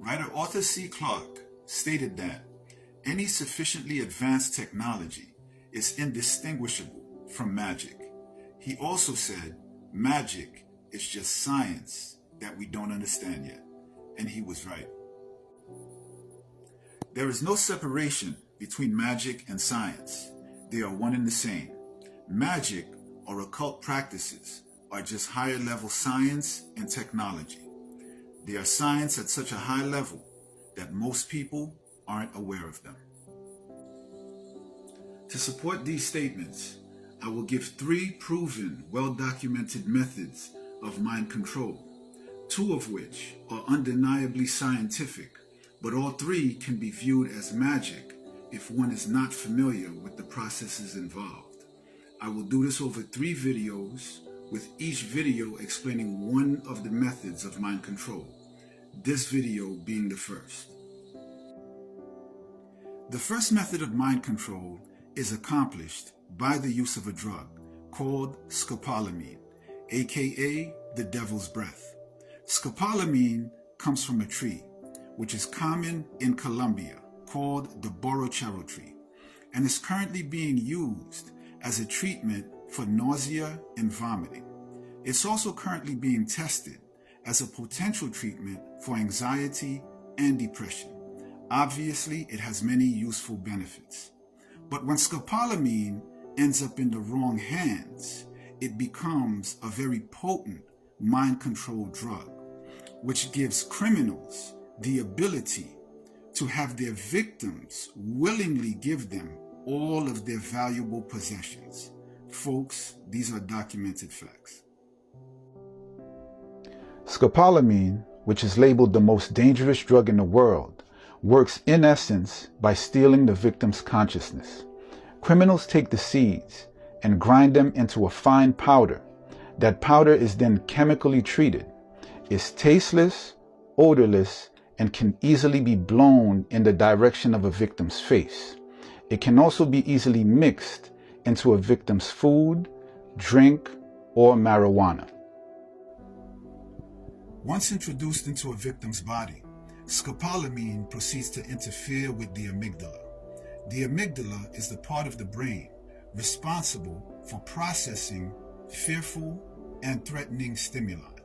Writer Arthur C. Clarke stated that any sufficiently advanced technology is indistinguishable from magic. He also said magic is just science that we don't understand yet, and he was right. There is no separation between magic and science. They are one and the same. Magic or occult practices are just higher level science and technology. They are science at such a high level that most people aren't aware of them. To support these statements, I will give 3 proven, well-documented methods of mind control, 2 of which are undeniably scientific, but all 3 can be viewed as magic if one is not familiar with the processes involved. I will do this over 3 videos, with each video explaining one of the methods of mind control, this video being the first. The first method of mind control is accomplished by the use of a drug called scopolamine, aka the devil's breath. Scopolamine comes from a tree, which is common in Colombia, called the borochero tree, and is currently being used as a treatment for nausea and vomiting. It's also currently being tested as a potential treatment for anxiety and depression. Obviously, it has many useful benefits. But when scopolamine ends up in the wrong hands, it becomes a very potent mind control drug, which gives criminals the ability to have their victims willingly give them all of their valuable possessions. Folks, these are documented facts. Scopolamine, which is labeled the most dangerous drug in the world, works in essence by stealing the victim's consciousness. Criminals take the seeds and grind them into a fine powder. That powder is then chemically treated. It's tasteless, odorless, and can easily be blown in the direction of a victim's face. It can also be easily mixed into a victim's food, drink, or marijuana. Once introduced into a victim's body, scopolamine proceeds to interfere with the amygdala. The amygdala is the part of the brain responsible for processing fearful and threatening stimuli.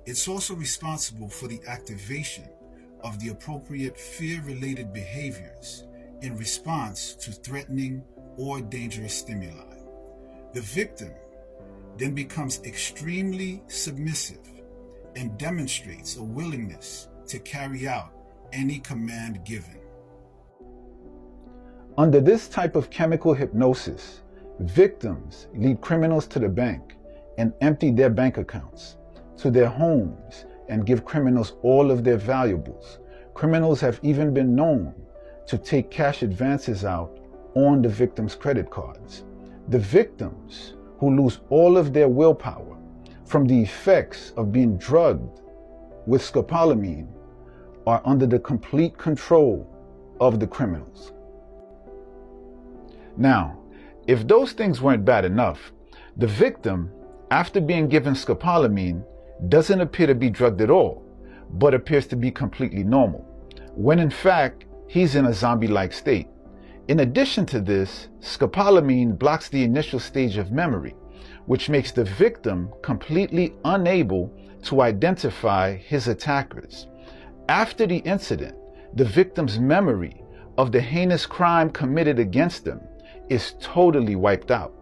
It's also responsible for the activation of the appropriate fear-related behaviors in response to threatening or dangerous stimuli. The victim then becomes extremely submissive and demonstrates a willingness to carry out any command given. Under this type of chemical hypnosis, victims lead criminals to the bank and empty their bank accounts, to their homes, and give criminals all of their valuables. Criminals have even been known to take cash advances out on the victims' credit cards. The victims, who lose all of their willpower from the effects of being drugged with scopolamine, are under the complete control of the criminals. Now, if those things weren't bad enough, the victim, after being given scopolamine, doesn't appear to be drugged at all, but appears to be completely normal, when in fact, he's in a zombie-like state. In addition to this, scopolamine blocks the initial stage of memory, which makes the victim completely unable to identify his attackers. After the incident, the victim's memory of the heinous crime committed against them is totally wiped out.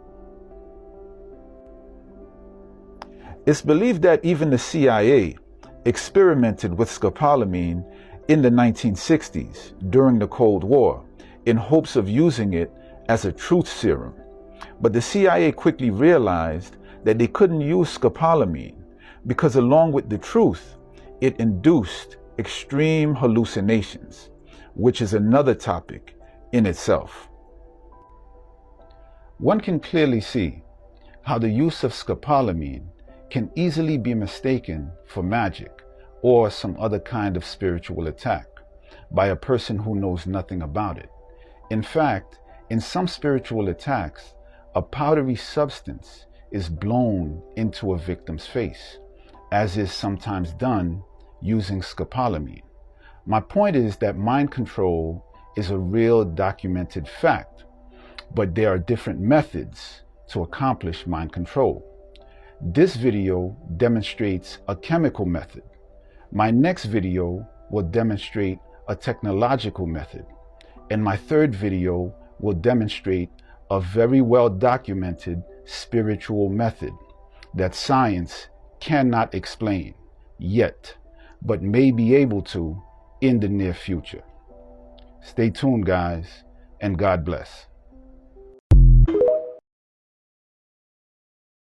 It's believed that even the CIA experimented with scopolamine in the 1960s during the Cold War in hopes of using it as a truth serum. But the CIA quickly realized that they couldn't use scopolamine because, along with the truth, it induced extreme hallucinations, which is another topic in itself. One can clearly see how the use of scopolamine can easily be mistaken for magic or some other kind of spiritual attack by a person who knows nothing about it. In fact, in some spiritual attacks, a powdery substance is blown into a victim's face, as is sometimes done using scopolamine. My point is that mind control is a real documented fact, but there are different methods to accomplish mind control. This video demonstrates a chemical method. My next video will demonstrate a technological method, and my third video will demonstrate a very well documented spiritual method that science cannot explain yet, but may be able to in the near future. Stay tuned, guys, and God bless.